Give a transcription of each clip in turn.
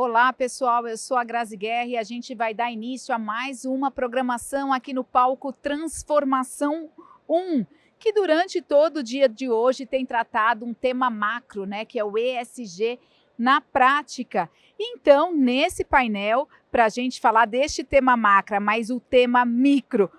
Olá, pessoal, eu sou a Grazi Guerra e a gente vai dar início a mais uma programação aqui no palco Transformação 1, que durante todo o dia de hoje tem tratado um tema macro, né, que é o ESG na prática. Então, nesse painel, para a gente falar deste tema macro, mas o tema micro,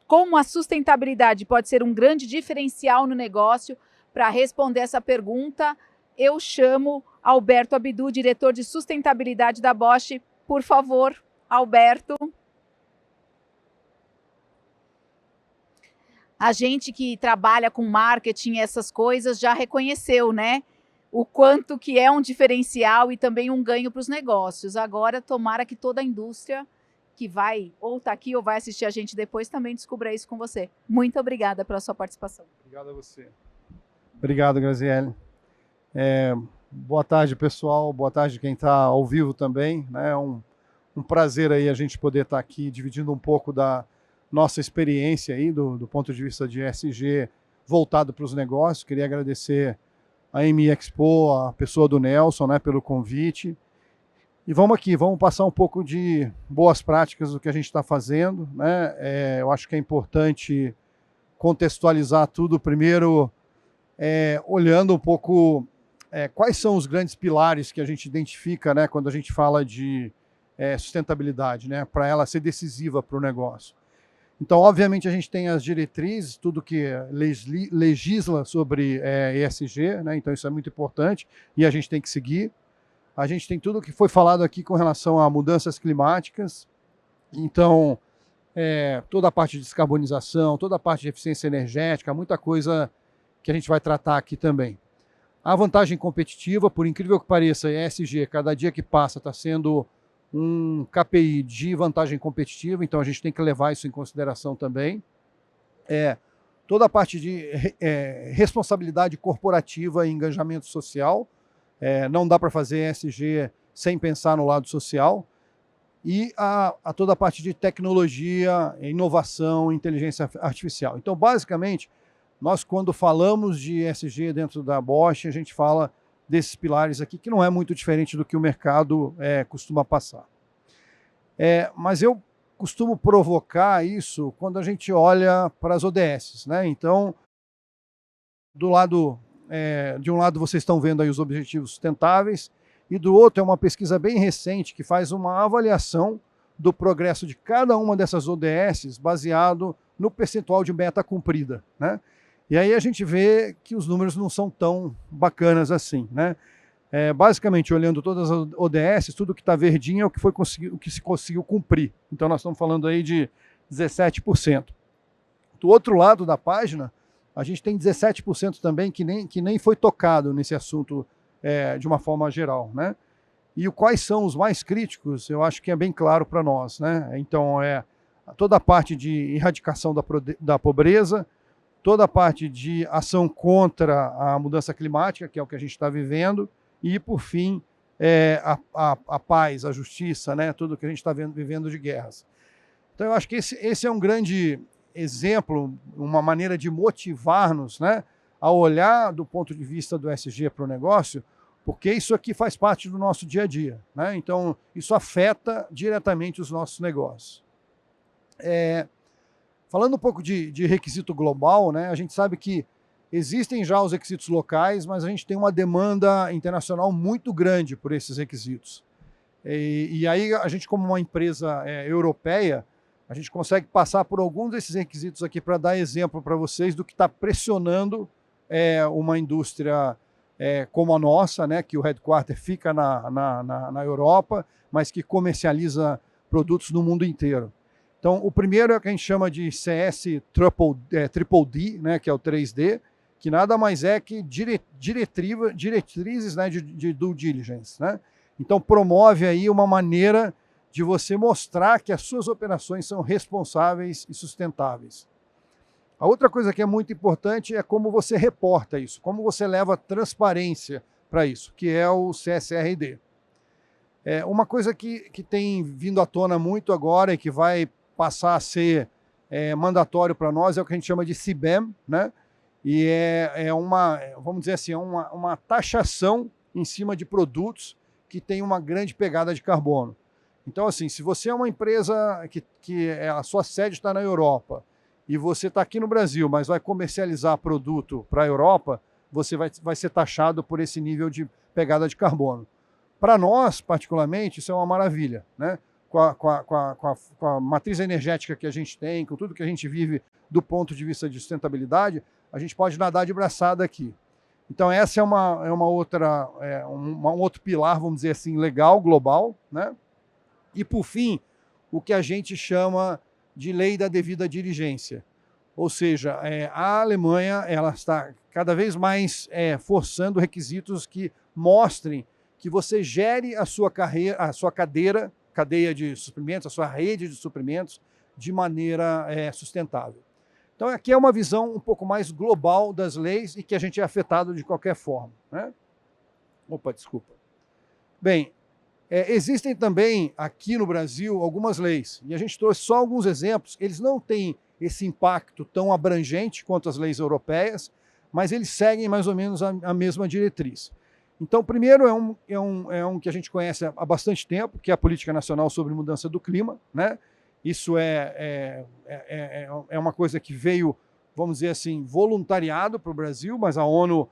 como a sustentabilidade pode ser um grande diferencial no negócio, para responder essa pergunta, eu chamo Alberto Abdu, diretor de sustentabilidade da Bosch. Por favor, Alberto. A gente que trabalha com marketing e essas coisas já reconheceu, né? O quanto que é um diferencial e também um ganho para os negócios. Agora, tomara que toda a indústria que vai ou está aqui ou vai assistir a gente depois também descubra isso com você. Muito obrigada pela sua participação. Obrigado a você. Obrigado, Graziele. Boa tarde, pessoal. Boa tarde quem está ao vivo também. É um prazer aí a gente poder estar aqui dividindo um pouco da nossa experiência aí do ponto de vista de ESG voltado para os negócios. Queria agradecer a ME Expo, a pessoa do Nelson, né, pelo convite. E vamos passar um pouco de boas práticas do que a gente está fazendo, né? Eu acho que é importante contextualizar tudo primeiro, olhando um pouco quais são os grandes pilares que a gente identifica, né, quando a gente fala de sustentabilidade, né, para ela ser decisiva para o negócio. Então, obviamente, a gente tem as diretrizes, tudo que legisla sobre ESG, né, então isso é muito importante e a gente tem que seguir. A gente tem tudo que foi falado aqui com relação a mudanças climáticas, então toda a parte de descarbonização, toda a parte de eficiência energética, muita coisa que a gente vai tratar aqui também. A vantagem competitiva, por incrível que pareça, ESG, cada dia que passa está sendo um KPI de vantagem competitiva, então a gente tem que levar isso em consideração também. Toda a parte de responsabilidade corporativa e engajamento social, não dá para fazer ESG sem pensar no lado social. E a toda a parte de tecnologia, inovação, inteligência artificial. Então, basicamente, nós quando falamos de ESG dentro da Bosch, a gente fala desses pilares aqui, que não é muito diferente do que o mercado costuma passar. Mas eu costumo provocar isso quando a gente olha para as ODS, né? Então, de um lado vocês estão vendo aí os objetivos sustentáveis, e do outro é uma pesquisa bem recente que faz uma avaliação do progresso de cada uma dessas ODS baseado no percentual de meta cumprida, né? E aí a gente vê que os números não são tão bacanas assim, né? Basicamente, olhando todas as ODS, tudo que está verdinho é o que se conseguiu cumprir. Então nós estamos falando aí de 17%. Do outro lado da página, a gente tem 17% também que nem foi tocado nesse assunto de uma forma geral, né? E quais são os mais críticos, eu acho que é bem claro para nós, né? Então, toda a parte de erradicação da pobreza, toda a parte de ação contra a mudança climática, que é o que a gente está vivendo, e, por fim, a paz, a justiça, né? Tudo que a gente está vivendo de guerras. Então, eu acho que esse é um grande exemplo, uma maneira de motivar-nos, né, a olhar do ponto de vista do ESG para o negócio, porque isso aqui faz parte do nosso dia a dia, né? Então, isso afeta diretamente os nossos negócios. Falando um pouco de requisito global, né, a gente sabe que existem já os requisitos locais, mas a gente tem uma demanda internacional muito grande por esses requisitos. E aí a gente, como uma empresa europeia, a gente consegue passar por alguns desses requisitos aqui para dar exemplo para vocês do que está pressionando uma indústria como a nossa, né, que o headquarter fica na Europa, mas que comercializa produtos no mundo inteiro. Então, o primeiro é o que a gente chama de CS Triple D, né, que é o 3D, que nada mais é que diretrizes, né, de due diligence, né? Então, promove aí uma maneira de você mostrar que as suas operações são responsáveis e sustentáveis. A outra coisa que é muito importante é como você reporta isso, como você leva transparência para isso, que é o CSRD. Uma coisa que tem vindo à tona muito agora e que vai passar a ser mandatório para nós é o que a gente chama de CBAM, né? E vamos dizer assim, uma taxação em cima de produtos que tem uma grande pegada de carbono. Então, assim, se você é uma empresa que a sua sede está na Europa e você está aqui no Brasil, mas vai comercializar produto para a Europa, você vai ser taxado por esse nível de pegada de carbono. Para nós, particularmente, isso é uma maravilha, né? Com a matriz energética que a gente tem, com tudo que a gente vive do ponto de vista de sustentabilidade, a gente pode nadar de braçada aqui. Então, essa é um outro pilar, vamos dizer assim, legal, global, né? E, por fim, o que a gente chama de lei da devida diligência. Ou seja, a Alemanha ela está cada vez mais forçando requisitos que mostrem que você gere a sua cadeia de suprimentos, a sua rede de suprimentos de maneira sustentável. Então, aqui é uma visão um pouco mais global das leis e que a gente é afetado de qualquer forma, né? Opa, desculpa. Bem, existem também aqui no Brasil algumas leis, e a gente trouxe só alguns exemplos. Eles não têm esse impacto tão abrangente quanto as leis europeias, mas eles seguem mais ou menos a mesma diretriz. Então, primeiro é um que a gente conhece há bastante tempo, que é a Política Nacional sobre Mudança do Clima, né? Isso é uma coisa que veio, vamos dizer assim, voluntariado para o Brasil, mas a ONU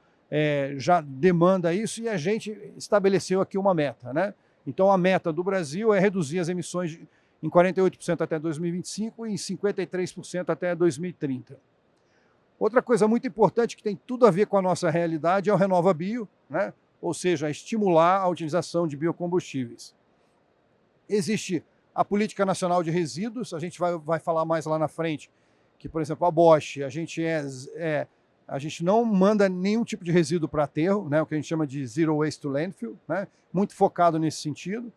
já demanda isso e a gente estabeleceu aqui uma meta, né? Então, a meta do Brasil é reduzir as emissões em 48% até 2025 e em 53% até 2030. Outra coisa muito importante que tem tudo a ver com a nossa realidade é o RenovaBio, né? Ou seja, estimular a utilização de biocombustíveis. Existe a Política Nacional de Resíduos, a gente vai falar mais lá na frente, que, por exemplo, a Bosch, a gente não manda nenhum tipo de resíduo para aterro, né, o que a gente chama de Zero Waste to Landfill, né, muito focado nesse sentido.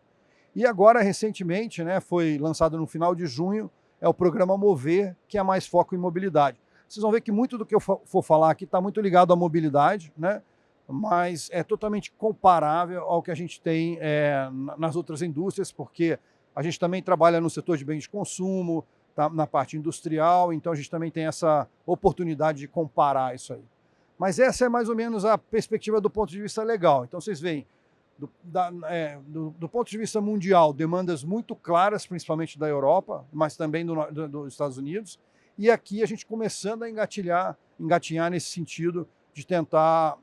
E agora, recentemente, né, foi lançado no final de junho, é o programa Mover, que é mais foco em mobilidade. Vocês vão ver que muito do que eu for falar aqui está muito ligado à mobilidade, né, mas é totalmente comparável ao que a gente tem nas outras indústrias, porque a gente também trabalha no setor de bens de consumo, tá, na parte industrial, então a gente também tem essa oportunidade de comparar isso aí. Mas essa é mais ou menos a perspectiva do ponto de vista legal. Então vocês veem, do ponto de vista mundial, demandas muito claras, principalmente da Europa, mas também dos Estados Unidos, e aqui a gente começando a engatinhar nesse sentido de tentar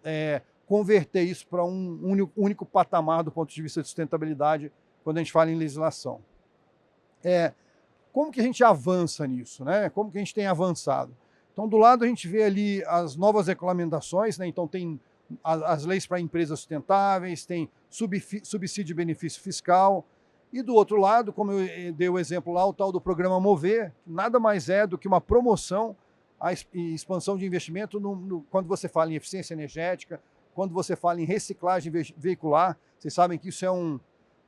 converter isso para um único patamar do ponto de vista de sustentabilidade quando a gente fala em legislação. Como que a gente avança nisso, né? Como que a gente tem avançado? Então, do lado a gente vê ali as novas regulamentações, né? Então tem as leis para empresas sustentáveis, tem subsídio e benefício fiscal, e do outro lado, como eu dei o exemplo lá, o tal do programa Mover, que nada mais é do que uma promoção e expansão de investimento quando você fala em eficiência energética, quando você fala em reciclagem veicular. Vocês sabem que isso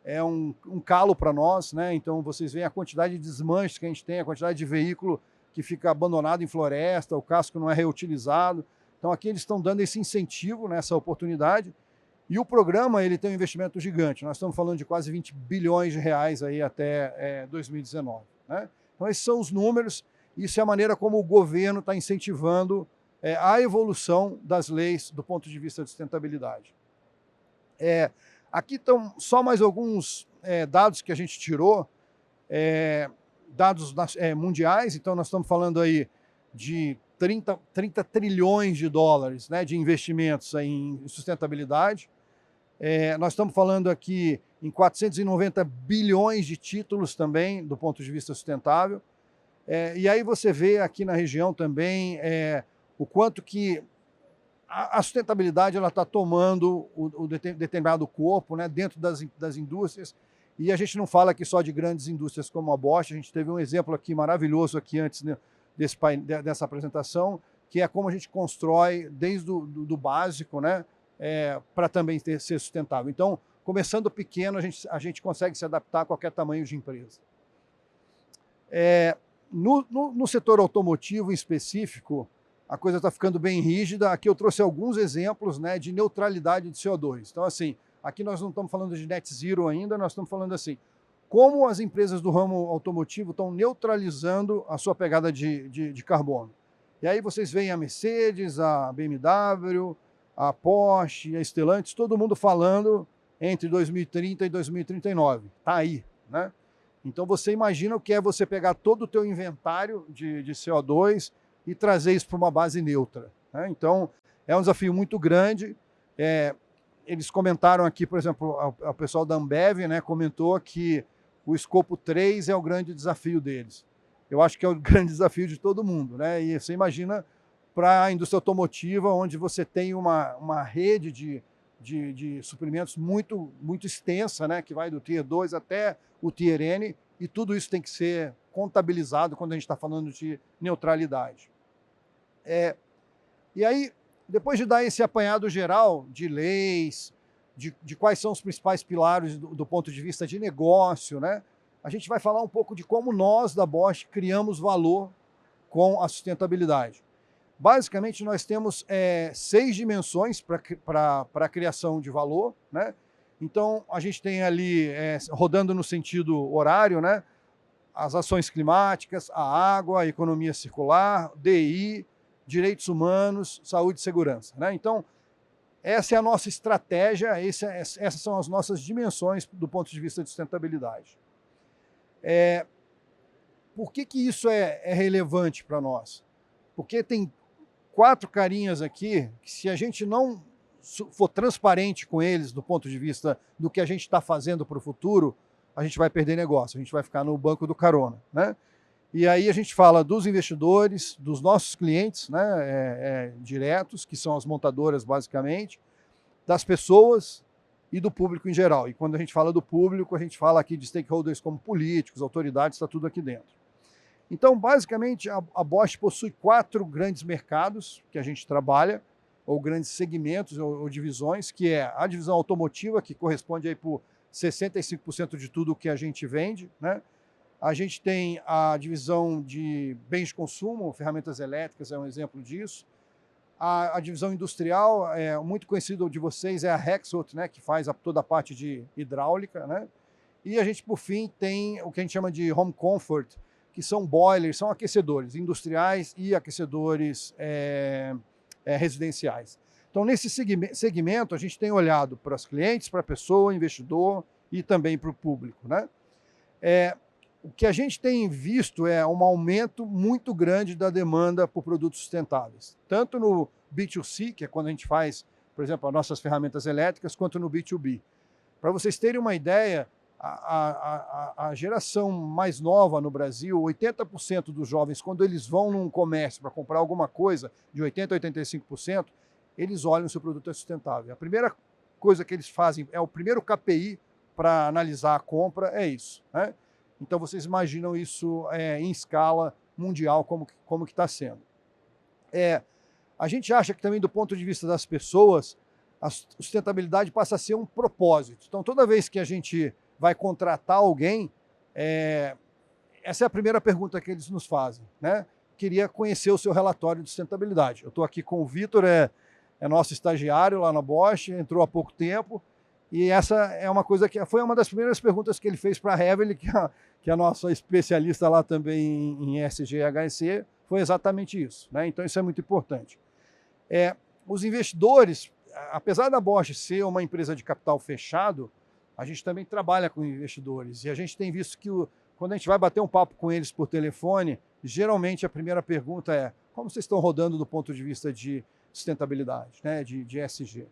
é um calo para nós, né? Então vocês veem a quantidade de desmanches que a gente tem, a quantidade de veículo que fica abandonado em floresta, o casco não é reutilizado. Então aqui eles estão dando esse incentivo, né, essa oportunidade, e o programa ele tem um investimento gigante. Nós estamos falando de quase 20 bilhões de reais aí até 2019. Né? Então esses são os números, isso é a maneira como o governo está incentivando a evolução das leis do ponto de vista de sustentabilidade. Aqui estão só mais alguns dados que a gente tirou, dados mundiais. Então nós estamos falando aí de 30 trilhões de dólares, né, de investimentos aí em sustentabilidade. Nós estamos falando aqui em 490 bilhões de títulos também, do ponto de vista sustentável. E aí você vê aqui na região também o quanto que a sustentabilidade está tomando o determinado corpo, né, dentro das indústrias. E a gente não fala aqui só de grandes indústrias como a Bosch, a gente teve um exemplo aqui maravilhoso aqui antes, né, dessa apresentação, que é como a gente constrói desde do básico, né, para também ser sustentável. Então, começando pequeno, a gente consegue se adaptar a qualquer tamanho de empresa. No setor automotivo em específico, a coisa está ficando bem rígida. Aqui eu trouxe alguns exemplos, né, de neutralidade de CO2. Então, assim, aqui nós não estamos falando de net zero ainda, nós estamos falando assim, como as empresas do ramo automotivo estão neutralizando a sua pegada de carbono. E aí vocês veem a Mercedes, a BMW, a Porsche, a Stellantis, todo mundo falando entre 2030 e 2039. Está aí, né? Então você imagina o que é você pegar todo o teu inventário de CO2 e trazer isso para uma base neutra, né? Então é um desafio muito grande. Eles comentaram aqui, por exemplo, o pessoal da Ambev, né, comentou que o escopo 3 é o grande desafio deles. Eu acho que é o grande desafio de todo mundo, né? E você imagina para a indústria automotiva, onde você tem uma rede de suprimentos muito extensa, né, que vai do Tier 2 até o Tier N, e tudo isso tem que ser contabilizado quando a gente está falando de neutralidade. E aí, depois de dar esse apanhado geral de leis, de quais são os principais pilares do ponto de vista de negócio, né, a gente vai falar um pouco de como nós, da Bosch, criamos valor com a sustentabilidade. Basicamente, nós temos 6 dimensões para a criação de valor, né? Então, a gente tem ali, rodando no sentido horário, né, as ações climáticas, a água, a economia circular, DI, direitos humanos, saúde e segurança, né? Então, essa é a nossa estratégia, essas são as nossas dimensões do ponto de vista de sustentabilidade. Por que isso é relevante para nós? Porque tem 4 carinhas aqui que, se a gente não for transparente com eles do ponto de vista do que a gente está fazendo para o futuro, a gente vai perder negócio, a gente vai ficar no banco do carona, né? E aí a gente fala dos investidores, dos nossos clientes, né, diretos, que são as montadoras basicamente, das pessoas e do público em geral. E quando a gente fala do público, a gente fala aqui de stakeholders como políticos, autoridades, está tudo aqui dentro. Então, basicamente, a Bosch possui 4 grandes mercados que a gente trabalha, ou grandes segmentos ou divisões, que é a divisão automotiva, que corresponde aí por 65% de tudo que a gente vende, né? A gente tem a divisão de bens de consumo, ferramentas elétricas é um exemplo disso. A divisão industrial, muito conhecida de vocês, é a Rexroth, né, que faz toda a parte de hidráulica, né? E a gente, por fim, tem o que a gente chama de home comfort, que são boilers, são aquecedores industriais e aquecedores residenciais. Então, nesse segmento, a gente tem olhado para os clientes, para a pessoa, investidor e também para o público, né? O que a gente tem visto é um aumento muito grande da demanda por produtos sustentáveis, tanto no B2C, que é quando a gente faz, por exemplo, as nossas ferramentas elétricas, quanto no B2B. Para vocês terem uma ideia, a geração mais nova no Brasil, 80% dos jovens, quando eles vão num comércio para comprar alguma coisa, de 80% a 85%, eles olham se o produto é sustentável. A primeira coisa que eles fazem, o primeiro KPI para analisar a compra é isso, né? Então vocês imaginam isso em escala mundial, como que está sendo. A gente acha que também, do ponto de vista das pessoas, a sustentabilidade passa a ser um propósito. Então, toda vez que a gente vai contratar alguém, essa é a primeira pergunta que eles nos fazem, né? Queria conhecer o seu relatório de sustentabilidade. Eu estou aqui com o Vitor, é nosso estagiário lá na Bosch, entrou há pouco tempo, e essa é uma coisa que foi uma das primeiras perguntas que ele fez para a Heavenly, que é a nossa especialista lá também em ESG e HSE, foi exatamente isso, né? Então isso é muito importante. Os investidores, apesar da Bosch ser uma empresa de capital fechado, a gente também trabalha com investidores, e a gente tem visto que quando a gente vai bater um papo com eles por telefone, geralmente a primeira pergunta é: como vocês estão rodando do ponto de vista de sustentabilidade, né, de ESG?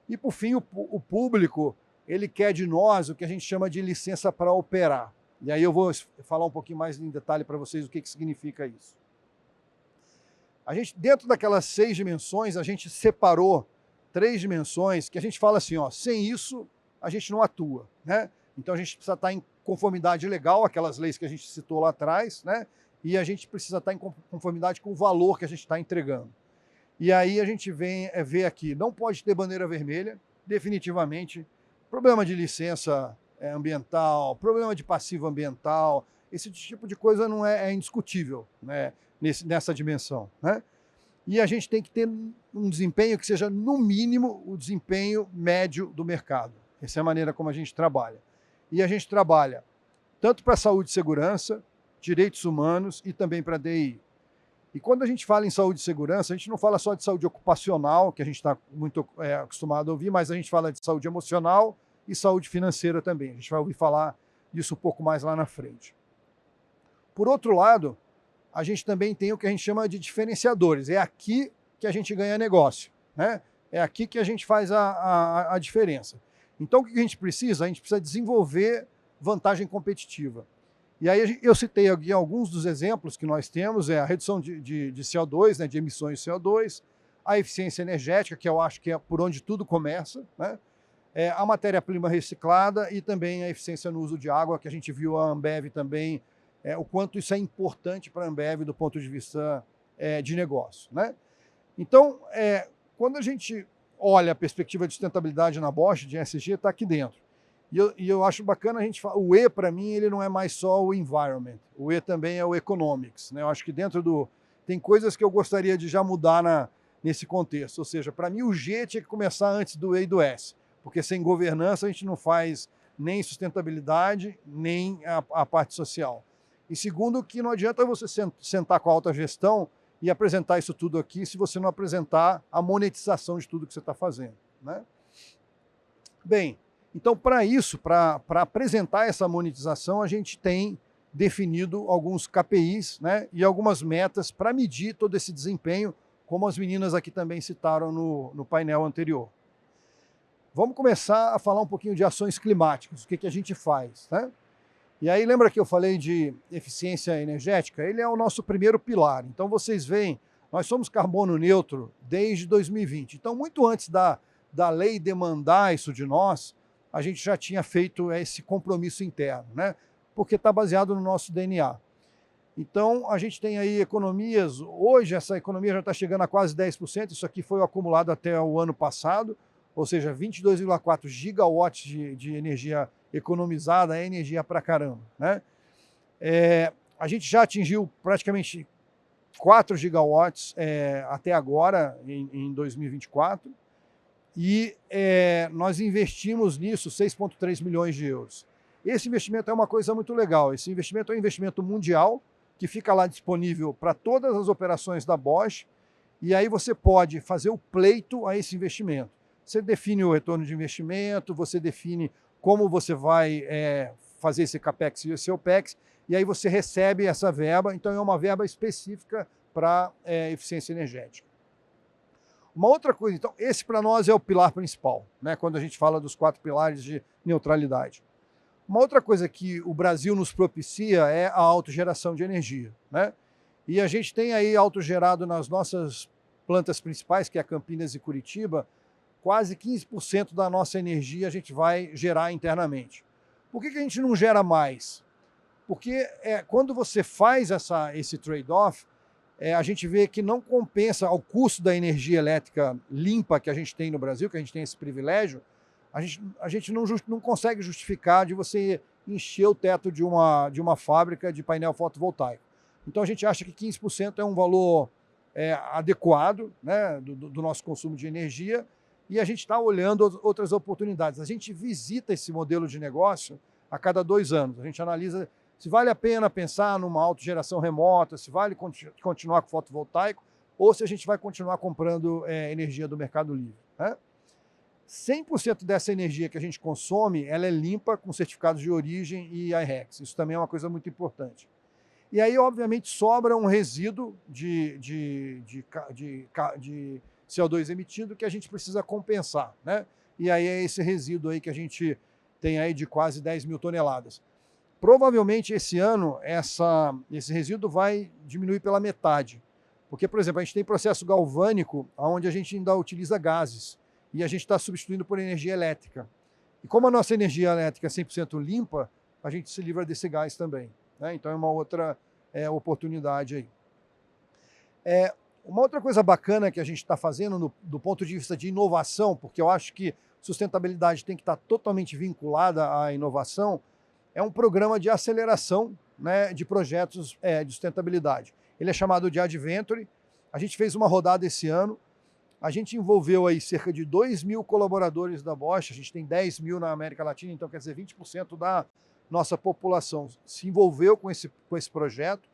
E, por fim, o público, ele quer de nós o que a gente chama de licença para operar. E aí eu vou falar um pouquinho mais em detalhe para vocês o que significa isso. A gente, dentro daquelas 6 dimensões, a gente separou 3 dimensões que a gente fala assim, ó, sem isso a gente não atua, né? Então a gente precisa estar em conformidade legal, aquelas leis que a gente citou lá atrás, né? E a gente precisa estar em conformidade com o valor que a gente está entregando. E aí a gente vem ver aqui, não pode ter bandeira vermelha, definitivamente, problema de licença ambiental, problema de passivo ambiental, esse tipo de coisa não é indiscutível, né, nessa dimensão, né? E a gente tem que ter um desempenho que seja, no mínimo, o desempenho médio do mercado. Essa é a maneira como a gente trabalha. E a gente trabalha tanto para saúde e segurança, direitos humanos e também para DI. E quando a gente fala em saúde e segurança, a gente não fala só de saúde ocupacional, que a gente está muito acostumado a ouvir, mas a gente fala de saúde emocional, e saúde financeira também. A gente vai ouvir falar disso um pouco mais lá na frente. Por outro lado, a gente também tem o que a gente chama de diferenciadores. É aqui que a gente ganha negócio, né? É aqui que a gente faz a diferença. Então, o que a gente precisa? A gente precisa desenvolver vantagem competitiva. E aí eu citei aqui alguns dos exemplos que nós temos, a redução de CO2, né, de emissões de CO2, a eficiência energética, que eu acho que é por onde tudo começa, né? A matéria-prima reciclada e também a eficiência no uso de água, que a gente viu a Ambev também, o quanto isso é importante para a Ambev do ponto de vista de negócio, né? Então, quando a gente olha a perspectiva de sustentabilidade na Bosch, de ESG, está aqui dentro. E eu acho bacana a gente falar, o E, para mim, ele não é mais só o environment, o E também é o economics, né? Eu acho que tem coisas que eu gostaria de já mudar nesse contexto, ou seja, para mim o G tinha que começar antes do E e do S, porque sem governança a gente não faz nem sustentabilidade, nem a parte social. E segundo, que não adianta você sentar com a alta gestão e apresentar isso tudo aqui se você não apresentar a monetização de tudo que você está fazendo, né? Bem, então para isso, para apresentar essa monetização, a gente tem definido alguns KPIs, né, e algumas metas para medir todo esse desempenho, como as meninas aqui também citaram no painel anterior. Vamos começar a falar um pouquinho de ações climáticas, o que a gente faz, né? E aí lembra que eu falei de eficiência energética? Ele é o nosso primeiro pilar. Então vocês veem, nós somos carbono neutro desde 2020. Então muito antes da lei demandar isso de nós, a gente já tinha feito esse compromisso interno, né? Porque está baseado no nosso DNA. Então a gente tem aí economias, hoje essa economia já está chegando a quase 10%, isso aqui foi o acumulado até o ano passado, ou seja, 22,4 gigawatts de energia economizada, é energia pra caramba, né? A gente já atingiu praticamente 4 gigawatts até agora, em 2024, e nós investimos nisso 6,3 milhões de euros. Esse investimento é uma coisa muito legal, esse investimento é um investimento mundial, que fica lá disponível para todas as operações da Bosch, e aí você pode fazer o pleito a esse investimento. Você define o retorno de investimento, você define como você vai fazer esse CAPEX e esse OPEX, e aí você recebe essa verba, então é uma verba específica para eficiência energética. Uma outra coisa, então, esse para nós é o pilar principal, né, quando a gente fala dos 4 pilares de neutralidade. Uma outra coisa que o Brasil nos propicia é a autogeração de energia, né? E a gente tem aí autogerado nas nossas plantas principais, que é Campinas e Curitiba, quase 15% da nossa energia a gente vai gerar internamente. Por que a gente não gera mais? Porque quando você faz esse trade-off, a gente vê que não compensa ao custo da energia elétrica limpa que a gente tem no Brasil, que a gente tem esse privilégio, a gente não consegue justificar de você encher o teto de uma fábrica de painel fotovoltaico. Então a gente acha que 15% é um valor adequado, né, do nosso consumo de energia, e a gente está olhando outras oportunidades. A gente visita esse modelo de negócio a cada 2 anos. A gente analisa se vale a pena pensar numa autogeração remota, se vale continuar com fotovoltaico, ou se a gente vai continuar comprando energia do Mercado Livre, né? 100% dessa energia que a gente consome, ela é limpa com certificados de origem e I-REC. Isso também é uma coisa muito importante. E aí, obviamente, sobra um resíduo de CO2 emitido que a gente precisa compensar, né? E aí é esse resíduo aí que a gente tem aí de quase 10 mil toneladas. Provavelmente esse ano esse resíduo vai diminuir pela metade. Porque, por exemplo, a gente tem processo galvânico onde a gente ainda utiliza gases e a gente está substituindo por energia elétrica. E como a nossa energia elétrica é 100% limpa, a gente se livra desse gás também, né? Então é uma outra oportunidade aí. Uma outra coisa bacana que a gente está fazendo do ponto de vista de inovação, porque eu acho que sustentabilidade tem que estar totalmente vinculada à inovação, é um programa de aceleração, né, de projetos de sustentabilidade. Ele é chamado de Adventure. A gente fez uma rodada esse ano. A gente envolveu aí cerca de 2 mil colaboradores da Bosch. A gente tem 10 mil na América Latina, então quer dizer, 20% da nossa população se envolveu com esse projeto.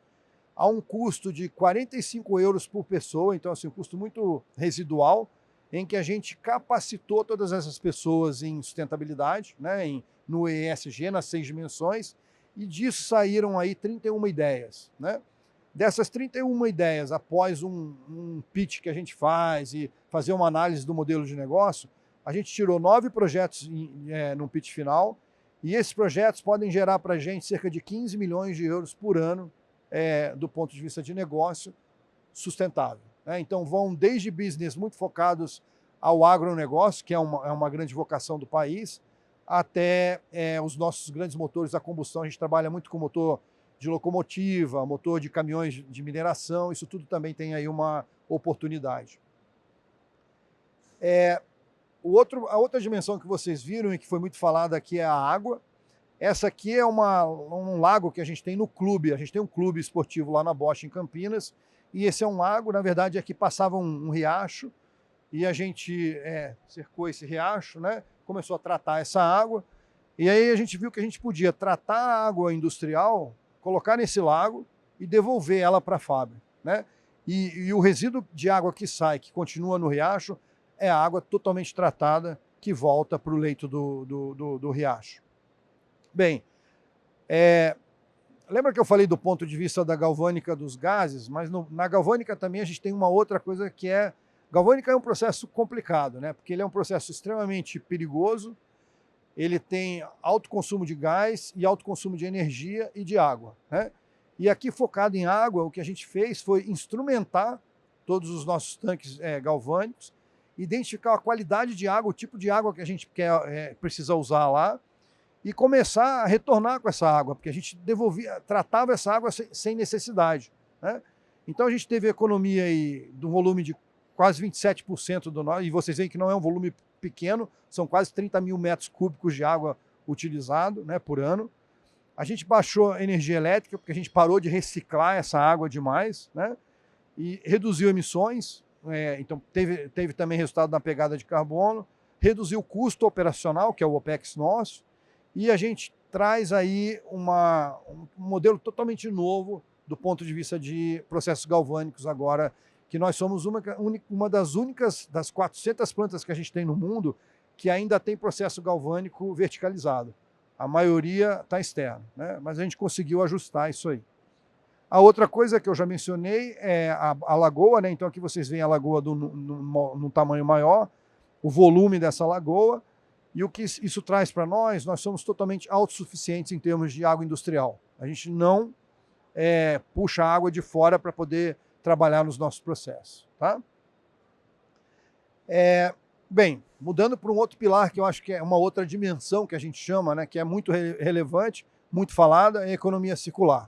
Há um custo de 45 euros por pessoa, então assim, um custo muito residual. em que a gente capacitou todas essas pessoas em sustentabilidade, né, no ESG, nas 6 dimensões, e disso saíram aí 31 ideias. Né? Dessas 31 ideias, após um pitch que a gente faz e fazer uma análise do modelo de negócio, a gente tirou 9 projetos no pitch final, e esses projetos podem gerar para a gente cerca de 15 milhões de euros por ano do ponto de vista de negócio sustentável. Né? Então vão desde business muito focados ao agronegócio, que é uma grande vocação do país, até os nossos grandes motores a combustão. A gente trabalha muito com motor de locomotiva, motor de caminhões de mineração, isso tudo também tem aí uma oportunidade. A outra dimensão que vocês viram e que foi muito falada aqui é a água. Essa aqui é um lago que a gente tem no clube. A gente tem um clube esportivo lá na Bosch, em Campinas, e esse é um lago, na verdade, aqui passava um riacho, e a gente cercou esse riacho, né? Começou a tratar essa água, e aí a gente viu que a gente podia tratar a água industrial, colocar nesse lago e devolver ela para a fábrica. Né? E o resíduo de água que sai, que continua no riacho, é a água totalmente tratada que volta para o leito do riacho. Bem, lembra que eu falei do ponto de vista da galvânica dos gases, mas na galvânica também a gente tem uma outra coisa que é... Galvânica é um processo complicado, né? Porque ele é um processo extremamente perigoso, ele tem alto consumo de gás e alto consumo de energia e de água. Né? E aqui, focado em água, o que a gente fez foi instrumentar todos os nossos tanques galvânicos, identificar a qualidade de água, o tipo de água que a gente precisa usar lá, e começar a retornar com essa água, porque a gente tratava essa água sem necessidade. Né? Então a gente teve economia aí do volume de quase 27% do nosso, e vocês veem que não é um volume pequeno, são quase 30 mil metros cúbicos de água utilizado, né, por ano. A gente baixou a energia elétrica, porque a gente parou de reciclar essa água demais, né, e reduziu emissões, então teve também resultado na pegada de carbono, reduziu o custo operacional, que é o OPEX nosso, e a gente traz aí um modelo totalmente novo do ponto de vista de processos galvânicos agora, que nós somos uma das únicas das 400 plantas que a gente tem no mundo que ainda tem processo galvânico verticalizado. A maioria está externa, né? Mas a gente conseguiu ajustar isso aí. A outra coisa que eu já mencionei é a lagoa, né? Então aqui vocês veem a lagoa num tamanho maior, o volume dessa lagoa, e o que isso traz para nós somos totalmente autossuficientes em termos de água industrial. A gente não puxa água de fora para poder trabalhar nos nossos processos. Tá? Bem, mudando para um outro pilar que eu acho que é uma outra dimensão que a gente chama, né, que é muito relevante, muito falada, é a economia circular.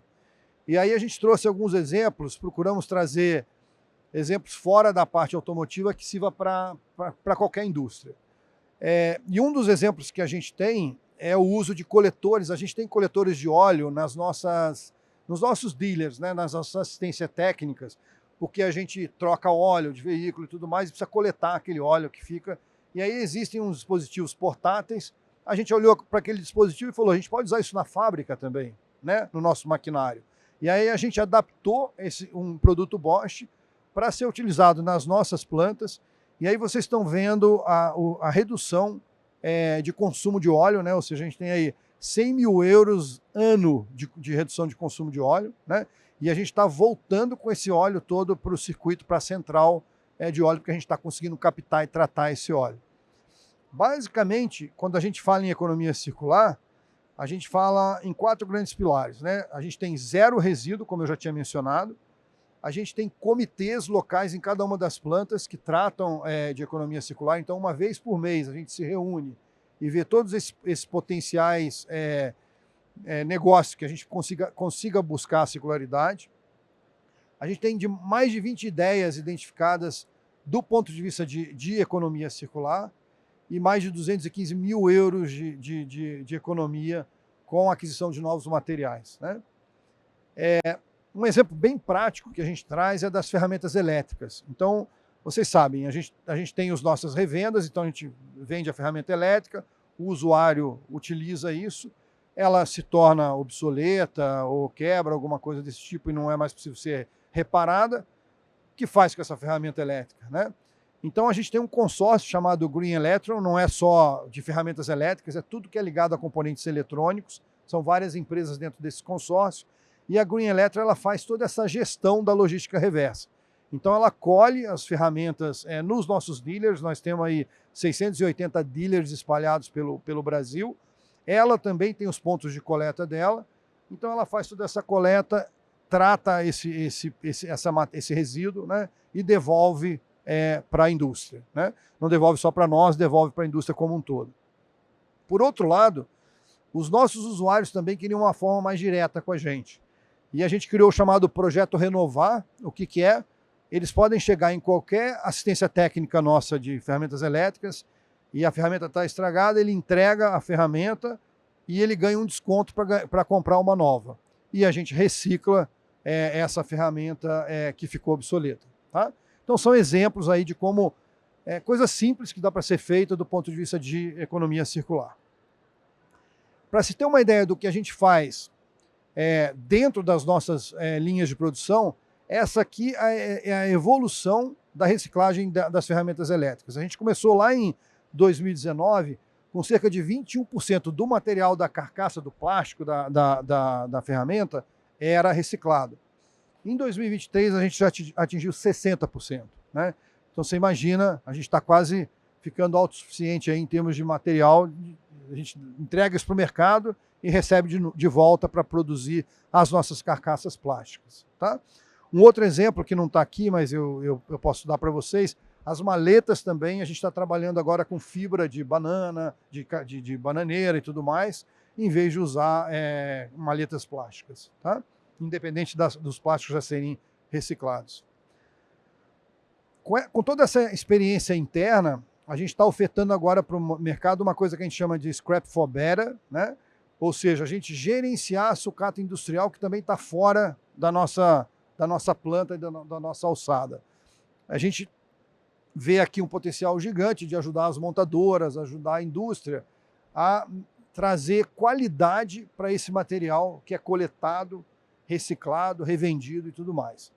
E aí a gente trouxe alguns exemplos, procuramos trazer exemplos fora da parte automotiva que sirva para qualquer indústria. E um dos exemplos que a gente tem é o uso de coletores. A gente tem coletores de óleo nos nossos dealers, né, nas nossas assistências técnicas, porque a gente troca óleo de veículo e tudo mais, e precisa coletar aquele óleo que fica. E aí existem uns dispositivos portáteis. A gente olhou para aquele dispositivo e falou, a gente pode usar isso na fábrica também, né, no nosso maquinário. E aí a gente adaptou um produto Bosch para ser utilizado nas nossas plantas. E aí vocês estão vendo a redução de consumo de óleo, né? Ou seja, a gente tem aí 100 mil euros ano de redução de consumo de óleo, né? E a gente está voltando com esse óleo todo para o circuito, para a central de óleo, porque a gente está conseguindo captar e tratar esse óleo. Basicamente, quando a gente fala em economia circular, a gente fala em 4 grandes pilares, né? A gente tem zero resíduo, como eu já tinha mencionado. A gente tem comitês locais em cada uma das plantas que tratam de economia circular. Então, uma vez por mês, a gente se reúne e vê todos esses potenciais negócios que a gente consiga buscar a circularidade. A gente tem mais de 20 ideias identificadas do ponto de vista de economia circular e mais de 215 mil euros de economia com a aquisição de novos materiais. Né? Um exemplo bem prático que a gente traz é das ferramentas elétricas. Então, vocês sabem, a gente tem as nossas revendas, então a gente vende a ferramenta elétrica, o usuário utiliza isso, ela se torna obsoleta ou quebra, alguma coisa desse tipo, e não é mais possível ser reparada. O que faz com essa ferramenta elétrica? Né? Então a gente tem um consórcio chamado Green Electron, não é só de ferramentas elétricas, é tudo que é ligado a componentes eletrônicos, são várias empresas dentro desse consórcio, e a Green Electron ela faz toda essa gestão da logística reversa. Então ela colhe as ferramentas nos nossos dealers, nós temos aí 680 dealers espalhados pelo Brasil, ela também tem os pontos de coleta dela, então ela faz toda essa coleta, trata esse resíduo, né, e devolve para a indústria, né? Não devolve só para nós, devolve para a indústria como um todo. Por outro lado, os nossos usuários também queriam uma forma mais direta com a gente. E a gente criou o chamado Projeto Renovar. O que é? Eles podem chegar em qualquer assistência técnica nossa de ferramentas elétricas e a ferramenta está estragada, ele entrega a ferramenta e ele ganha um desconto para comprar uma nova. E a gente recicla essa ferramenta que ficou obsoleta, tá? Então são exemplos aí de como coisas simples que dá para ser feita do ponto de vista de economia circular. Para se ter uma ideia do que a gente faz dentro das nossas linhas de produção, essa aqui é a evolução da reciclagem das ferramentas elétricas. A gente começou lá em 2019 com cerca de 21% do material da carcaça do plástico da ferramenta era reciclado. Em 2023, a gente já atingiu 60%. Né? Então, você imagina, a gente está quase ficando autossuficiente aí em termos de material. A gente entrega isso para o mercado e recebe de volta para produzir as nossas carcaças plásticas. Tá? Um outro exemplo que não está aqui, mas eu posso dar para vocês, as maletas também, a gente está trabalhando agora com fibra de banana, de bananeira e tudo mais, em vez de usar maletas plásticas. Tá? Independente dos plásticos já serem reciclados. Com toda essa experiência interna, a gente está ofertando agora para o mercado uma coisa que a gente chama de Scrap for Better, né? Ou seja, a gente gerenciar a sucata industrial que também está fora da nossa planta e da nossa alçada. A gente vê aqui um potencial gigante de ajudar as montadoras, ajudar a indústria a trazer qualidade para esse material que é coletado, reciclado, revendido e tudo mais.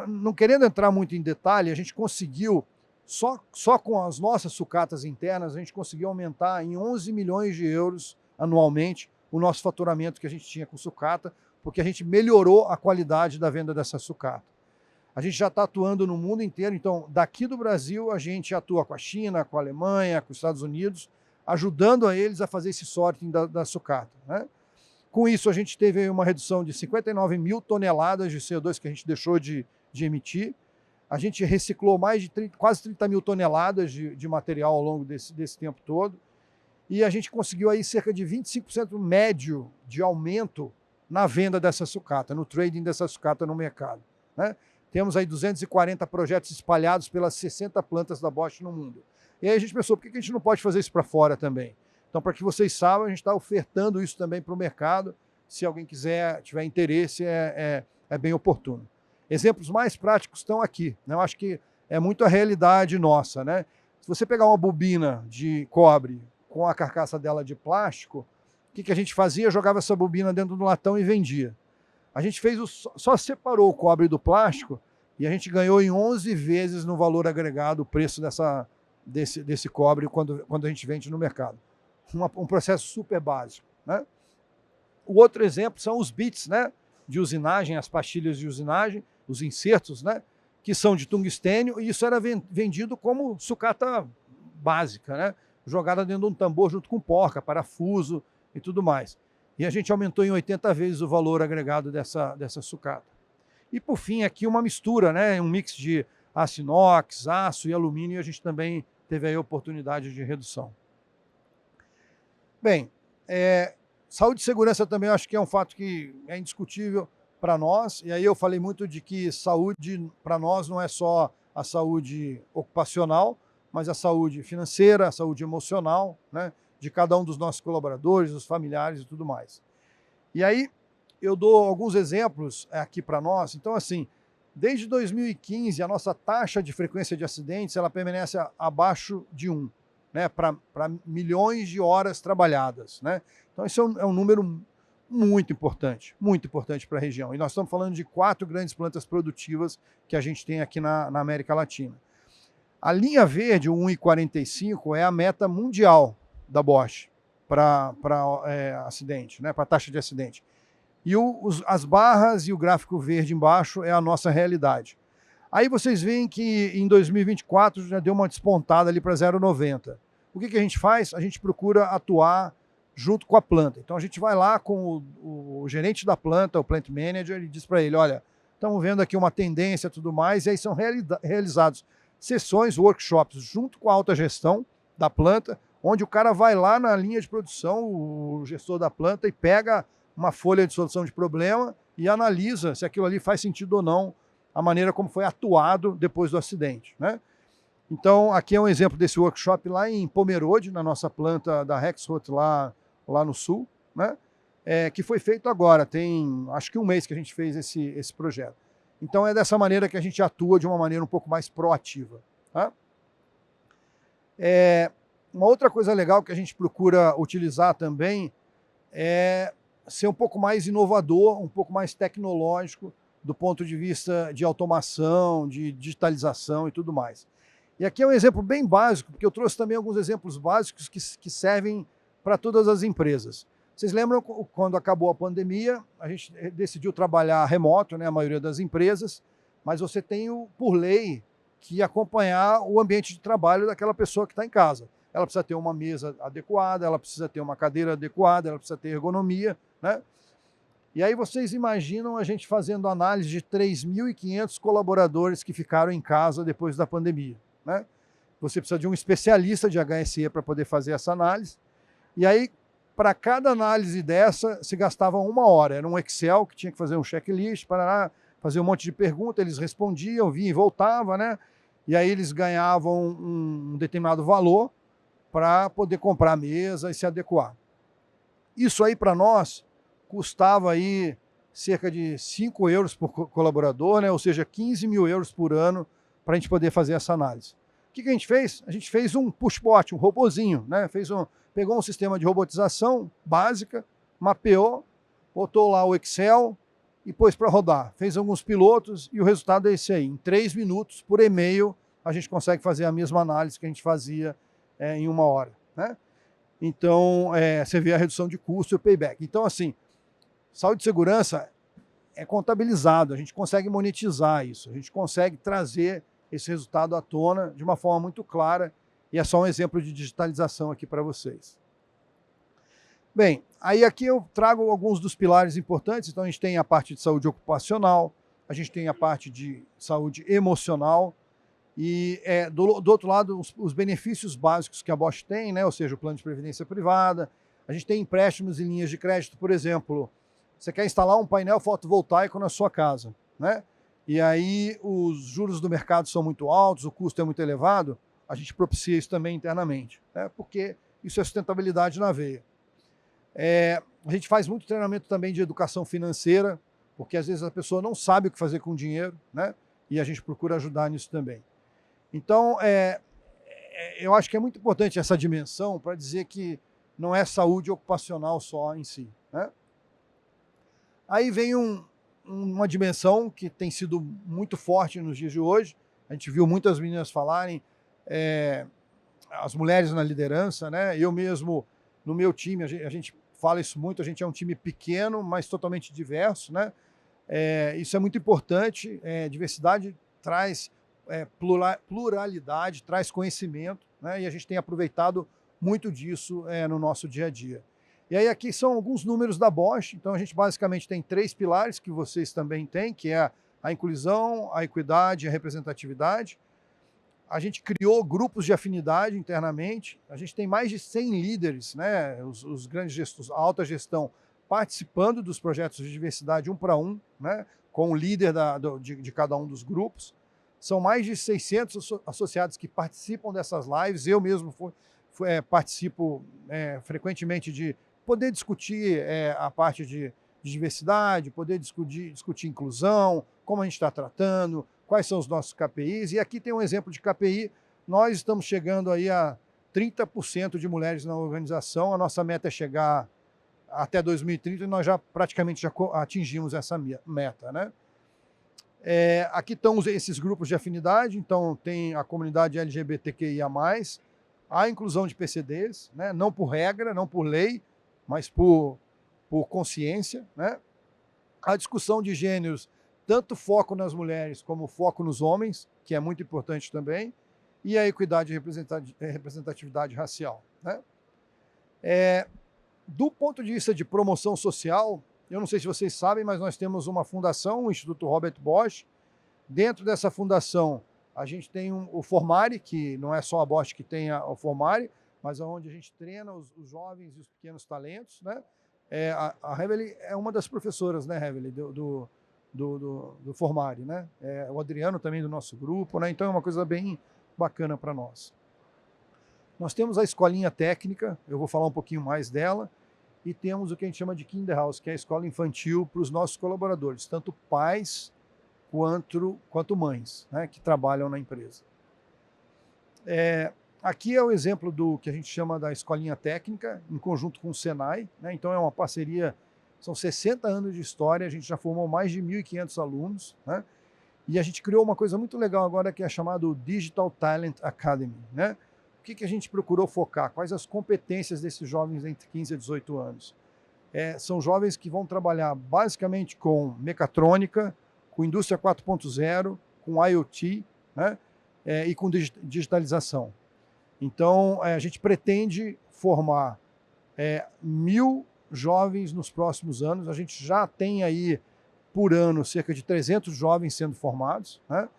Não querendo entrar muito em detalhe, a gente conseguiu, só com as nossas sucatas internas, a gente conseguiu aumentar em 11 milhões de euros anualmente o nosso faturamento que a gente tinha com sucata, porque a gente melhorou a qualidade da venda dessa sucata. A gente já está atuando no mundo inteiro, então daqui do Brasil a gente atua com a China, com a Alemanha, com os Estados Unidos, ajudando a eles a fazer esse sorting da sucata, né? Com isso, a gente teve uma redução de 59 mil toneladas de CO2 que a gente deixou de emitir. A gente reciclou quase 30 mil toneladas de material ao longo desse tempo todo. E a gente conseguiu aí cerca de 25% médio de aumento na venda dessa sucata, no trading dessa sucata no mercado, né? Temos aí 240 projetos espalhados pelas 60 plantas da Bosch no mundo. E aí a gente pensou, por que a gente não pode fazer isso para fora também? Então, para que vocês saibam, a gente está ofertando isso também para o mercado. Se alguém tiver interesse, é bem oportuno. Exemplos mais práticos estão aqui, né? Eu acho que é muito a realidade nossa, né? Se você pegar uma bobina de cobre com a carcaça dela de plástico, o que a gente fazia? Jogava essa bobina dentro do latão e vendia. A gente só separou o cobre do plástico e a gente ganhou em 11 vezes no valor agregado o preço desse cobre quando a gente vende no mercado. Um processo super básico, né? O outro exemplo são os bits, né, de usinagem, as pastilhas de usinagem, os insertos, né, que são de tungstênio, e isso era vendido como sucata básica, né, jogada dentro de um tambor junto com porca, parafuso e tudo mais. E a gente aumentou em 80 vezes o valor agregado dessa sucata. E por fim aqui uma mistura, né, um mix de aço inox, aço e alumínio, e a gente também teve aí a oportunidade de redução. Bem, saúde e segurança também eu acho que é um fato que é indiscutível para nós, e aí eu falei muito de que saúde para nós não é só a saúde ocupacional, mas a saúde financeira, a saúde emocional, né, de cada um dos nossos colaboradores, dos familiares e tudo mais. E aí eu dou alguns exemplos aqui para nós. Então, assim, desde 2015 a nossa taxa de frequência de acidentes ela permanece abaixo de 1. Né, para milhões de horas trabalhadas, né? Então isso é um número muito importante para a região. E nós estamos falando de 4 grandes plantas produtivas que a gente tem aqui na América Latina. A linha verde, o 1,45, é a meta mundial da Bosch para acidente, né, para taxa de acidente. E as barras e o gráfico verde embaixo é a nossa realidade. Aí vocês veem que em 2024 já deu uma despontada ali para 0,90. O que a gente faz? A gente procura atuar junto com a planta. Então a gente vai lá com o gerente da planta, o plant manager, e diz para ele, olha, estamos vendo aqui uma tendência e tudo mais, e aí são realizados sessões, workshops, junto com a alta gestão da planta, onde o cara vai lá na linha de produção, o gestor da planta, e pega uma folha de solução de problema e analisa se aquilo ali faz sentido ou não, a maneira como foi atuado depois do acidente, né? Então, aqui é um exemplo desse workshop lá em Pomerode, na nossa planta da Rexroth lá no sul, né? Que foi feito agora, tem acho que um mês que a gente fez esse projeto. Então é dessa maneira que a gente atua de uma maneira um pouco mais proativa. Tá? Uma outra coisa legal que a gente procura utilizar também é ser um pouco mais inovador, um pouco mais tecnológico do ponto de vista de automação, de digitalização e tudo mais. E aqui é um exemplo bem básico, porque eu trouxe também alguns exemplos básicos que servem para todas as empresas. Vocês lembram quando acabou a pandemia, a gente decidiu trabalhar remoto, né, a maioria das empresas, mas você tem, por lei, que acompanhar o ambiente de trabalho daquela pessoa que está em casa. Ela precisa ter uma mesa adequada, ela precisa ter uma cadeira adequada, ela precisa ter ergonomia, né? E aí vocês imaginam a gente fazendo análise de 3.500 colaboradores que ficaram em casa depois da pandemia, né? Você precisa de um especialista de HSE para poder fazer essa análise. E aí, para cada análise dessa, se gastava 1 hora. Era um Excel que tinha que fazer um checklist, para fazer um monte de perguntas, eles respondiam, vinham e voltavam, né? E aí eles ganhavam um determinado valor para poder comprar a mesa e se adequar. Isso aí, para nós, custava aí cerca de 5 euros por colaborador, né? Ou seja, 15 mil euros por ano para a gente poder fazer essa análise. O que a gente fez? A gente fez um pushbot, um robozinho, né? Pegou um sistema de robotização básica, mapeou, botou lá o Excel e pôs para rodar. Fez alguns pilotos e o resultado é esse aí. Em 3 minutos, por e-mail, a gente consegue fazer a mesma análise que a gente fazia em 1 hora, né? Então, você vê a redução de custo e o payback. Então, assim, saúde e segurança é contabilizado, a gente consegue monetizar isso, a gente consegue trazer esse resultado à tona de uma forma muito clara, e é só um exemplo de digitalização aqui para vocês. Bem, aí aqui eu trago alguns dos pilares importantes. Então a gente tem a parte de saúde ocupacional, a gente tem a parte de saúde emocional, e do outro lado os benefícios básicos que a Bosch tem, né? Ou seja, o plano de previdência privada, a gente tem empréstimos e linhas de crédito, por exemplo, você quer instalar um painel fotovoltaico na sua casa, né? E aí os juros do mercado são muito altos, o custo é muito elevado, a gente propicia isso também internamente, né? Porque isso é sustentabilidade na veia. A gente faz muito treinamento também de educação financeira, porque às vezes a pessoa não sabe o que fazer com o dinheiro, né? E a gente procura ajudar nisso também. Então, eu acho que é muito importante essa dimensão para dizer que não é saúde ocupacional só em si, né? Aí vem uma dimensão que tem sido muito forte nos dias de hoje. A gente viu muitas meninas falarem, as mulheres na liderança, né? Eu mesmo, no meu time, a gente fala isso muito, a gente é um time pequeno, mas totalmente diverso, né? Isso é muito importante, diversidade traz pluralidade, traz conhecimento, né? E a gente tem aproveitado muito disso no nosso dia a dia. E aí aqui são alguns números da Bosch. Então a gente basicamente tem 3 pilares que vocês também têm, que é a inclusão, a equidade e a representatividade. A gente criou grupos de afinidade internamente, a gente tem mais de 100 líderes, né, os grandes gestores, a alta gestão, participando dos projetos de diversidade 1 para 1, né, com o líder de cada um dos grupos. São mais de 600 associados que participam dessas lives, eu mesmo participo frequentemente de poder discutir a parte de diversidade, poder discutir inclusão, como a gente está tratando, quais são os nossos KPIs. E aqui tem um exemplo de KPI. Nós estamos chegando aí a 30% de mulheres na organização. A nossa meta é chegar até 2030 e nós praticamente já atingimos essa meta, né? Aqui estão esses grupos de afinidade, então tem a comunidade LGBTQIA+, a inclusão de PCDs, né? Não por regra, não por lei, mas por consciência, né? A discussão de gêneros, tanto foco nas mulheres como foco nos homens, que é muito importante também, e a equidade e representatividade racial, né? Do ponto de vista de promoção social, eu não sei se vocês sabem, mas nós temos uma fundação, o Instituto Robert Bosch. Dentro dessa fundação, a gente tem o Formare, que não é só a Bosch que tem o Formare, mas é onde a gente treina os jovens e os pequenos talentos, né? A Heavenly é uma das professoras, né, Heavenly, do Formare, né? O Adriano também do nosso grupo, né? Então é uma coisa bem bacana para nós. Nós temos a escolinha técnica, eu vou falar um pouquinho mais dela, e temos o que a gente chama de Kinderhouse, que é a escola infantil para os nossos colaboradores, tanto pais quanto mães, né, que trabalham na empresa. Aqui é o exemplo do que a gente chama da escolinha técnica, em conjunto com o Senai, né? Então é uma parceria, são 60 anos de história, a gente já formou mais de 1.500 alunos, né? E a gente criou uma coisa muito legal agora que é chamado Digital Talent Academy, né? O que a gente procurou focar? Quais as competências desses jovens entre 15 e 18 anos? São jovens que vão trabalhar basicamente com mecatrônica, com indústria 4.0, com IoT, né? E com digitalização. Então, a gente pretende formar 1.000 jovens nos próximos anos. A gente já tem aí, por ano, cerca de 300 jovens sendo formados, né?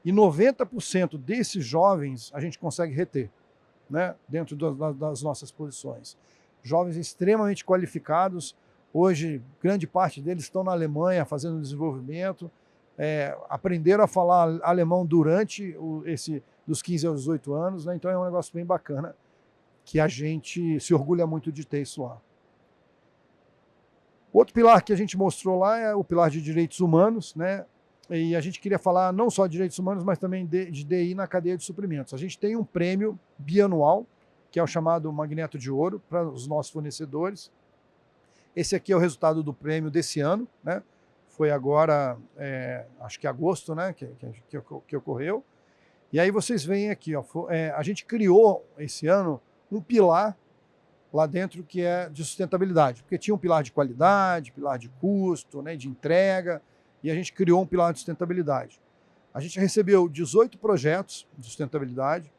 E 90% desses jovens a gente consegue reter, né, dentro das nossas posições. Jovens extremamente qualificados, hoje grande parte deles estão na Alemanha fazendo desenvolvimento, aprenderam a falar alemão durante dos 15 aos 18 anos, né? Então é um negócio bem bacana, que a gente se orgulha muito de ter isso lá. Outro pilar que a gente mostrou lá é o pilar de direitos humanos, né? E a gente queria falar não só de direitos humanos, mas também de DI na cadeia de suprimentos. A gente tem um prêmio bianual, que é o chamado Magneto de Ouro, para os nossos fornecedores. Esse aqui é o resultado do prêmio desse ano, né? Foi agora, acho que agosto, né, que ocorreu. E aí vocês veem aqui, ó, a gente criou esse ano um pilar lá dentro que é de sustentabilidade, porque tinha um pilar de qualidade, pilar de custo, né, de entrega, e a gente criou um pilar de sustentabilidade. A gente recebeu 18 projetos de sustentabilidade,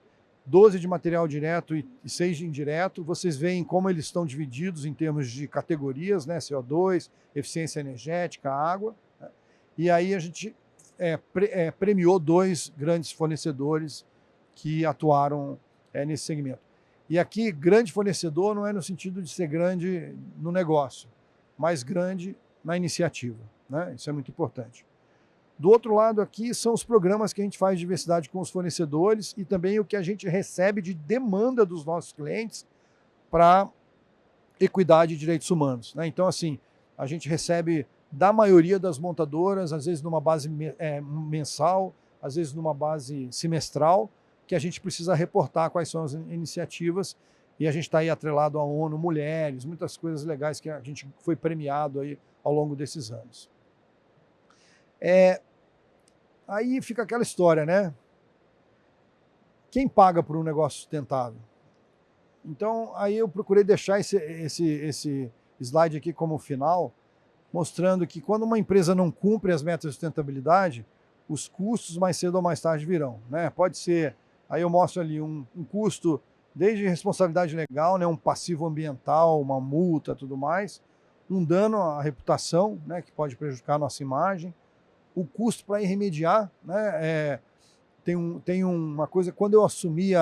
12 de material direto e 6 de indireto. Vocês veem como eles estão divididos em termos de categorias, né? CO2, eficiência energética, água, né? E aí a gente premiou 2 grandes fornecedores que atuaram nesse segmento. E aqui, grande fornecedor não é no sentido de ser grande no negócio, mas grande na iniciativa, né? Isso é muito importante. Do outro lado aqui são os programas que a gente faz de diversidade com os fornecedores e também o que a gente recebe de demanda dos nossos clientes para equidade e direitos humanos, né? Então, assim, a gente recebe da maioria das montadoras, às vezes numa base mensal, às vezes numa base semestral, que a gente precisa reportar quais são as iniciativas, e a gente está aí atrelado à ONU, mulheres, muitas coisas legais que a gente foi premiado aí ao longo desses anos. Aí fica aquela história, né? Quem paga por um negócio sustentável? Então, aí eu procurei deixar esse slide aqui como final, mostrando que quando uma empresa não cumpre as metas de sustentabilidade, os custos mais cedo ou mais tarde virão, né? Pode ser, aí eu mostro ali um custo desde responsabilidade legal, né, um passivo ambiental, uma multa, tudo mais, um dano à reputação, né, que pode prejudicar a nossa imagem, o custo para remediar, né, tem uma coisa, quando eu assumi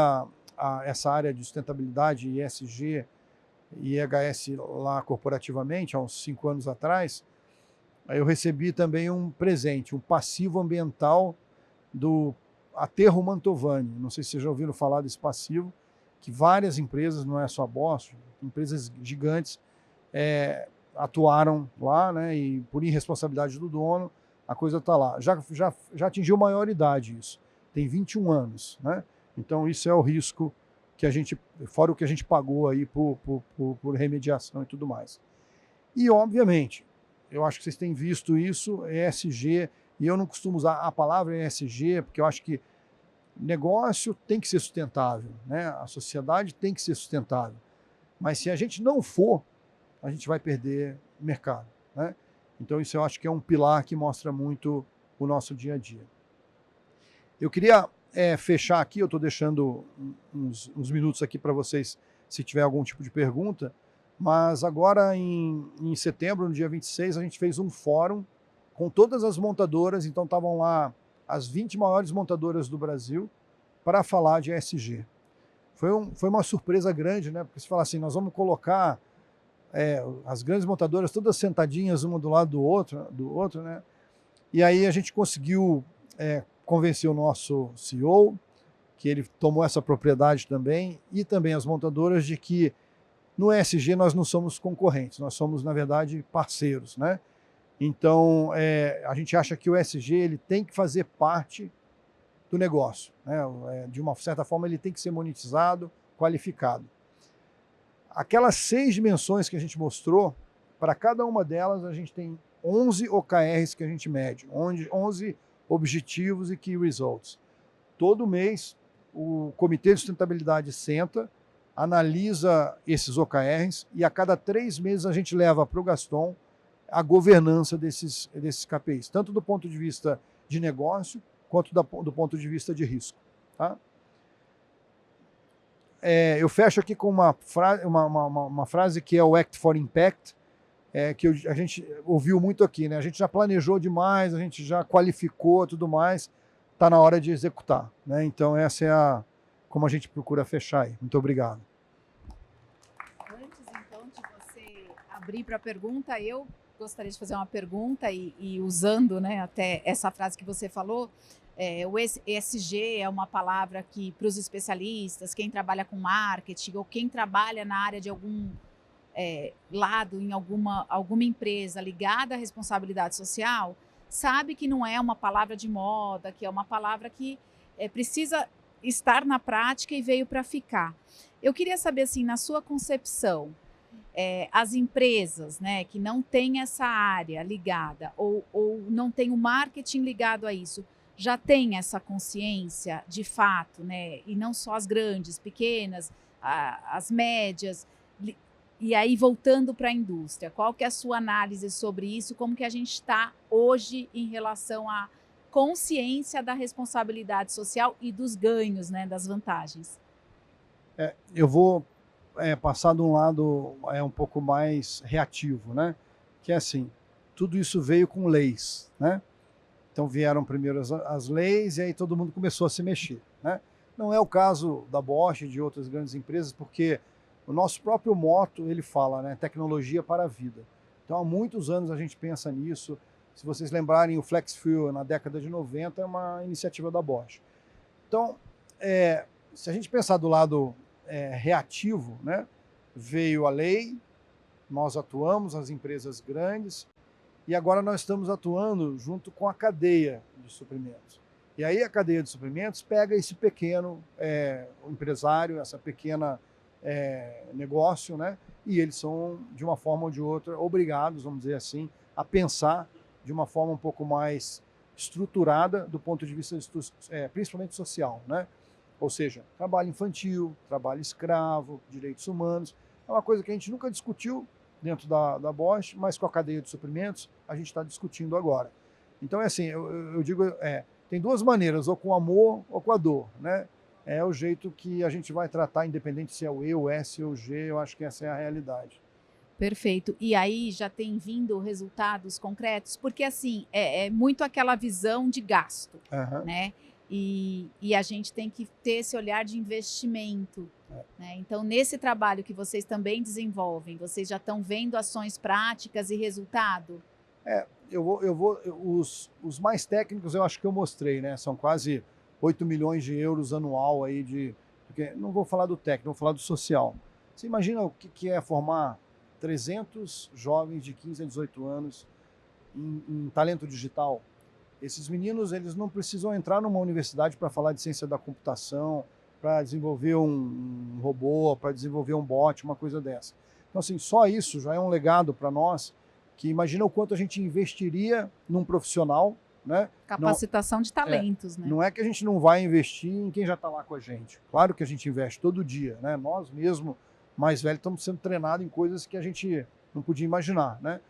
essa área de sustentabilidade, ESG e EHS lá corporativamente, há uns 5 anos atrás, aí eu recebi também um presente, um passivo ambiental do Aterro Mantovani. Não sei se vocês já ouviram falar desse passivo, que várias empresas, não é só a Bosch, empresas gigantes atuaram lá, né, e por irresponsabilidade do dono, a coisa está lá. Já atingiu maioridade isso, tem 21 anos, né? Então isso é o risco que a gente, fora o que a gente pagou aí por remediação e tudo mais. E obviamente, eu acho que vocês têm visto isso, ESG E eu não costumo usar a palavra ESG, porque eu acho que negócio tem que ser sustentável, né? A sociedade tem que ser sustentável. Mas se a gente não for, a gente vai perder mercado, né? Então isso eu acho que é um pilar que mostra muito o nosso dia a dia. Eu queria fechar aqui, eu estou deixando uns minutos aqui para vocês, se tiver algum tipo de pergunta, mas agora em setembro, no dia 26, a gente fez um fórum com todas as montadoras, então estavam lá as 20 maiores montadoras do Brasil para falar de ESG. Foi uma surpresa grande, né? Porque se fala assim, nós vamos colocar as grandes montadoras todas sentadinhas uma do lado do outro, né? E aí a gente conseguiu convencer o nosso CEO, que ele tomou essa propriedade também, e também as montadoras, de que no ESG nós não somos concorrentes, nós somos, na verdade, parceiros, né? Então, a gente acha que o ESG ele tem que fazer parte do negócio, né? De uma certa forma, ele tem que ser monetizado, qualificado. Aquelas 6 dimensões que a gente mostrou, para cada uma delas a gente tem 11 OKRs que a gente mede, 11 objetivos e key results. Todo mês, o Comitê de Sustentabilidade senta, analisa esses OKRs e a cada 3 meses a gente leva para o Gaston a governança desses KPIs, tanto do ponto de vista de negócio, quanto do ponto de vista de risco. Tá? Eu fecho aqui com uma frase que é o Act for Impact, que a gente ouviu muito aqui, né? A gente já planejou demais, a gente já qualificou tudo mais, está na hora de executar, né? Então essa é como a gente procura fechar aí. Muito obrigado. Antes, então, de você abrir para a pergunta, eu gostaria de fazer uma pergunta e usando, né, até essa frase que você falou, o ESG é uma palavra que, para os especialistas, quem trabalha com marketing ou quem trabalha na área de algum lado, em alguma empresa ligada à responsabilidade social, sabe que não é uma palavra de moda, que é uma palavra que precisa estar na prática e veio para ficar. Eu queria saber, assim, na sua concepção, as empresas, né, que não têm essa área ligada ou não tem o marketing ligado a isso, já tem essa consciência de fato, né, e não só as grandes, pequenas, as médias, e aí voltando para a indústria, qual que é a sua análise sobre isso, como que a gente está hoje em relação à consciência da responsabilidade social e dos ganhos, né, das vantagens? Eu vou passar de um lado um pouco mais reativo, né? Que é assim, tudo isso veio com leis, né? Então vieram primeiro as leis e aí todo mundo começou a se mexer, né? Não é o caso da Bosch e de outras grandes empresas, porque o nosso próprio motto, ele fala, né? Tecnologia para a vida. Então há muitos anos a gente pensa nisso. Se vocês lembrarem, o Flex Fuel na década de 90 é uma iniciativa da Bosch. Então, se a gente pensar do lado reativo, né? Veio a lei, nós atuamos, as empresas grandes, e agora nós estamos atuando junto com a cadeia de suprimentos. E aí a cadeia de suprimentos pega esse pequeno empresário, essa pequena negócio, né? E eles são, de uma forma ou de outra, obrigados, vamos dizer assim, a pensar de uma forma um pouco mais estruturada do ponto de vista principalmente social, né? Ou seja, trabalho infantil, trabalho escravo, direitos humanos. É uma coisa que a gente nunca discutiu dentro da Bosch, mas com a cadeia de suprimentos a gente está discutindo agora. Então, assim, eu digo, tem 2 maneiras, ou com amor ou com a dor, né? É o jeito que a gente vai tratar, independente se é o E, o S ou o G, eu acho que essa é a realidade. Perfeito. E aí já tem vindo resultados concretos? Porque, assim, é muito aquela visão de gasto, né? E a gente tem que ter esse olhar de investimento, né? Então, nesse trabalho que vocês também desenvolvem, vocês já estão vendo ações práticas e resultado? Os mais técnicos eu acho que eu mostrei, né? São quase 8 milhões de euros anual aí porque não vou falar do técnico, vou falar do social. Você imagina o que é formar 300 jovens de 15 a 18 anos em talento digital? Esses meninos, eles não precisam entrar numa universidade para falar de ciência da computação, para desenvolver um robô, para desenvolver um bot, uma coisa dessa. Então, assim, só isso já é um legado para nós, que imagina o quanto a gente investiria num profissional, né? Capacitação de talentos, né? Não é que a gente não vai investir em quem já está lá com a gente. Claro que a gente investe todo dia, né? Nós mesmo, mais velhos, estamos sendo treinados em coisas que a gente não podia imaginar, né?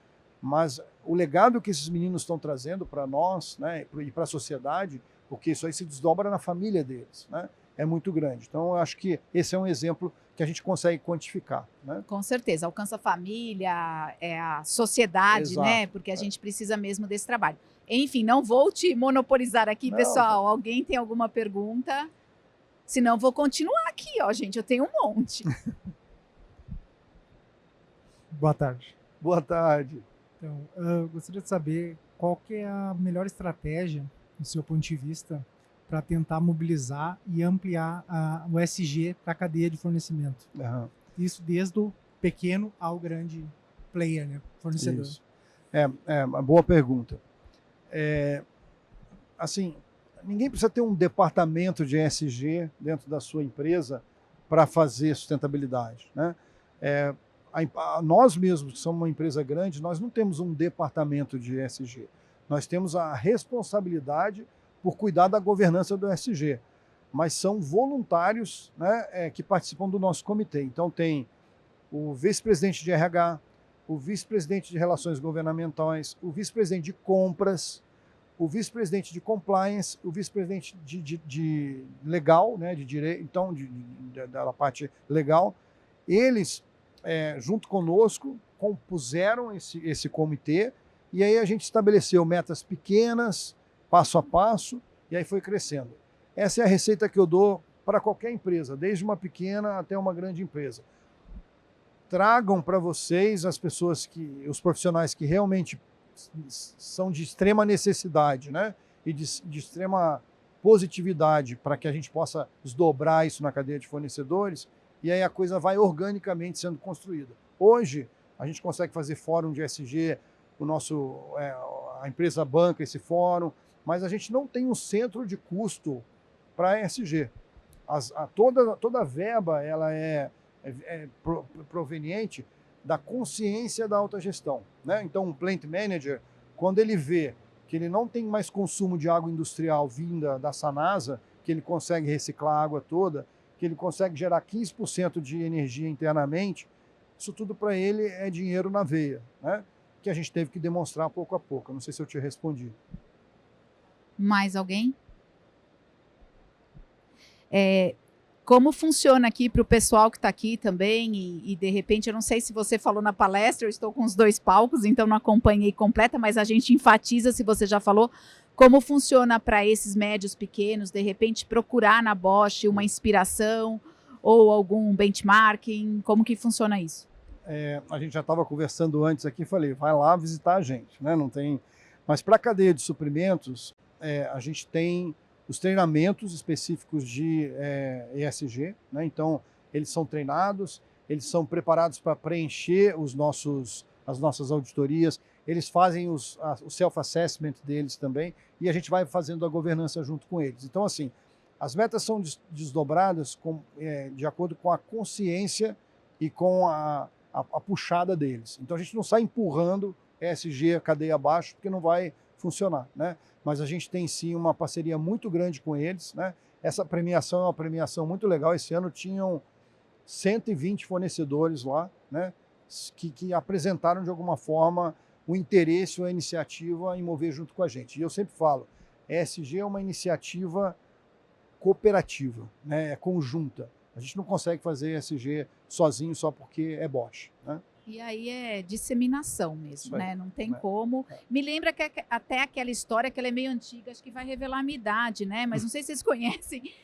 Mas o legado que esses meninos estão trazendo para nós, né, e para a sociedade, porque isso aí se desdobra na família deles, né? É muito grande. Então, eu acho que esse é um exemplo que a gente consegue quantificar, né? Com certeza, alcança a família, a sociedade, Exato, né? Porque a gente precisa mesmo desse trabalho. Enfim, não vou te monopolizar aqui, Não, pessoal. Alguém tem alguma pergunta? Senão, vou continuar aqui, ó, gente. Eu tenho um monte. Boa tarde. Boa tarde. Então, eu gostaria de saber qual que é a melhor estratégia, do seu ponto de vista, para tentar mobilizar e ampliar o SG para a cadeia de fornecimento. Uhum. Isso desde o pequeno ao grande player, né? Fornecedor. Isso. É uma boa pergunta. Assim, ninguém precisa ter um departamento de ESG dentro da sua empresa para fazer sustentabilidade, né? Nós mesmos, que somos uma empresa grande, nós não temos um departamento de ESG. Nós temos a responsabilidade por cuidar da governança do ESG, mas são voluntários, né, que participam do nosso comitê. Então tem o vice-presidente de RH, o vice-presidente de relações governamentais, o vice-presidente de compras, o vice-presidente de compliance, o vice-presidente de legal, né, de direito, então da parte legal. Eles, junto conosco, compuseram esse comitê, e aí a gente estabeleceu metas pequenas, passo a passo, e aí foi crescendo. Essa é a receita que eu dou para qualquer empresa, desde uma pequena até uma grande empresa. Tragam para vocês os profissionais que realmente são de extrema necessidade, né? E de extrema positividade, para que a gente possa desdobrar isso na cadeia de fornecedores, e aí a coisa vai organicamente sendo construída. Hoje, a gente consegue fazer fórum de ESG, a empresa banca esse fórum, mas a gente não tem um centro de custo para ESG. Toda a verba ela é proveniente da consciência da alta gestão, né? Então, um plant manager, quando ele vê que ele não tem mais consumo de água industrial vinda da Sanasa, que ele consegue reciclar a água toda, que ele consegue gerar 15% de energia internamente, isso tudo para ele é dinheiro na veia, né? Que a gente teve que demonstrar pouco a pouco. Não sei se eu te respondi. Mais alguém? Como funciona aqui para o pessoal que está aqui também e de repente, eu não sei se você falou na palestra, eu estou com os 2 palcos, então não acompanhei completa, mas a gente enfatiza, se você já falou, como funciona para esses médios pequenos, de repente procurar na Bosch uma inspiração ou algum benchmarking, como que funciona isso? A gente já estava conversando antes aqui, falei, vai lá visitar a gente, né? Não tem... Mas para a cadeia de suprimentos, a gente tem os treinamentos específicos de ESG, né? Então, eles são treinados, eles são preparados para preencher as nossas auditorias, eles fazem o self-assessment deles também, e a gente vai fazendo a governança junto com eles. Então, assim, as metas são desdobradas de acordo com a consciência e com a puxada deles. Então, a gente não sai empurrando ESG a cadeia abaixo, porque não vai funcionar, né? Mas a gente tem sim uma parceria muito grande com eles, né? Essa premiação é uma premiação muito legal. Esse ano tinham 120 fornecedores lá, né? Que apresentaram de alguma forma o interesse ou a iniciativa em mover junto com a gente. E eu sempre falo, ESG é uma iniciativa cooperativa, né? É conjunta. A gente não consegue fazer ESG sozinho só porque é Bosch, né? E aí é disseminação mesmo, Aí, né? Não tem como. Me lembra que até aquela história que ela é meio antiga, acho que vai revelar a minha idade, né? Mas não sei se vocês conhecem.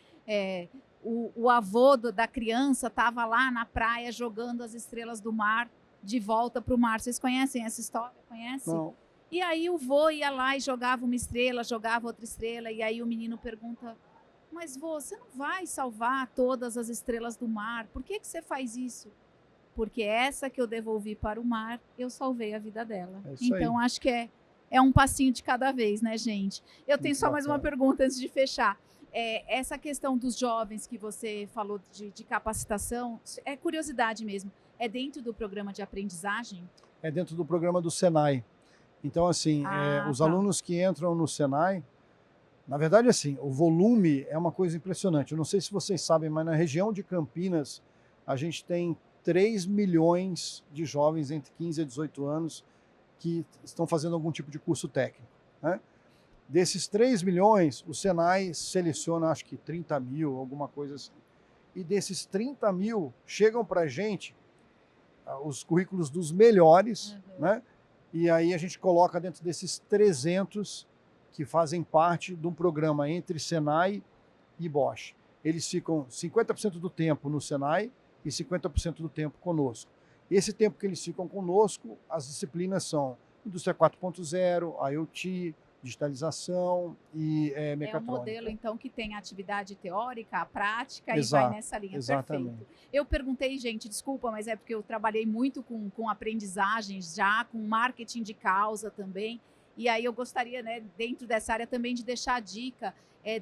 O avô da criança estava lá na praia jogando as estrelas do mar de volta para o mar. Vocês conhecem essa história? Conhecem? Não. E aí o vô ia lá e jogava uma estrela, jogava outra estrela, e aí o menino pergunta: mas vô, você não vai salvar todas as estrelas do mar? Por que você faz isso? Porque essa que eu devolvi para o mar, eu salvei a vida dela. Então, acho que é um passinho de cada vez, né, gente? Eu tenho só mais uma pergunta antes de fechar. Essa questão dos jovens que você falou de capacitação, é curiosidade mesmo. É dentro do programa de aprendizagem? É dentro do programa do Senai. Então, assim, os tá. alunos que entram no Senai, na verdade, assim, o volume é uma coisa impressionante. Eu não sei se vocês sabem, mas na região de Campinas, a gente tem 3 milhões de jovens entre 15 e 18 anos que estão fazendo algum tipo de curso técnico, né? Desses 3 milhões, o Senai seleciona, acho que 30 mil, alguma coisa assim. E desses 30 mil, chegam para a gente os currículos dos melhores, né? E aí a gente coloca dentro desses 300 que fazem parte de um programa entre Senai e Bosch. Eles ficam 50% do tempo no Senai e 50% do tempo conosco. Esse tempo que eles ficam conosco, as disciplinas são Indústria 4.0, IoT, digitalização e mecatrônica. É um modelo, então, que tem a atividade teórica, a prática Exato, e vai nessa linha. exatamente. Perfeito. Eu perguntei, gente, desculpa, mas é porque eu trabalhei muito com aprendizagens já, com marketing de causa também. E aí eu gostaria, né, dentro dessa área também de deixar a dica.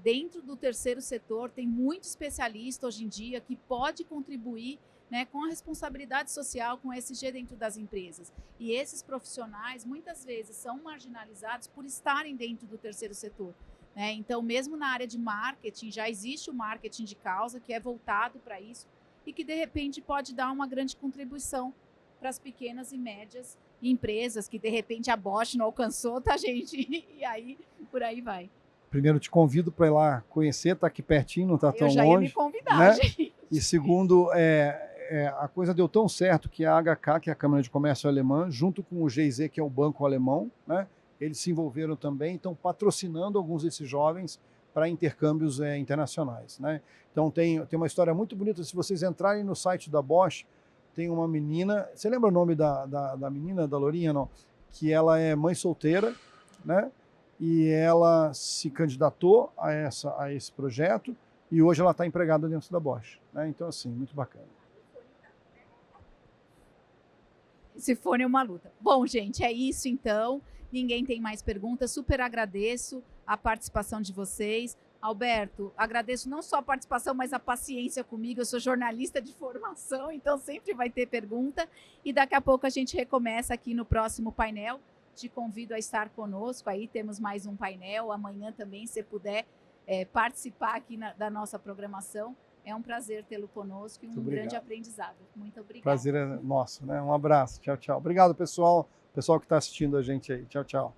Dentro do terceiro setor, tem muito especialista hoje em dia que pode contribuir, né, com a responsabilidade social, com o ESG dentro das empresas. E esses profissionais, muitas vezes, são marginalizados por estarem dentro do terceiro setor, né? Então, mesmo na área de marketing, já existe o marketing de causa, que é voltado para isso, e que, de repente, pode dar uma grande contribuição para as pequenas e médias empresas, que, de repente, a Bosch não alcançou, tá, gente? E aí, por aí vai. Primeiro, te convido para ir lá conhecer, está aqui pertinho, não está tão longe. Eu já ia me convidar, né? gente. E segundo, a coisa deu tão certo que a HK, que é a Câmara de Comércio Alemã, junto com o GIZ, que é o banco alemão, né, eles se envolveram também, estão patrocinando alguns desses jovens para intercâmbios internacionais, né? Então tem uma história muito bonita. Se vocês entrarem no site da Bosch, tem uma menina, você lembra o nome da menina, da Lourinha, não? Que ela é mãe solteira, né? E ela se candidatou a esse projeto e hoje ela está empregada dentro da Bosch, né? Então, assim, muito bacana. Esse fone é uma luta. Bom, gente, é isso então. Ninguém tem mais perguntas. Super agradeço a participação de vocês. Alberto, agradeço não só a participação, mas a paciência comigo. Eu sou jornalista de formação, então sempre vai ter pergunta. E daqui a pouco a gente recomeça aqui no próximo painel. Te convido a estar conosco. Aí temos mais um painel. Amanhã também, se puder participar aqui da nossa programação. É um prazer tê-lo conosco e um grande aprendizado. Muito obrigada. Prazer é nosso, né? Um abraço. Tchau, tchau. Obrigado, pessoal. Pessoal que está assistindo a gente aí. Tchau, tchau.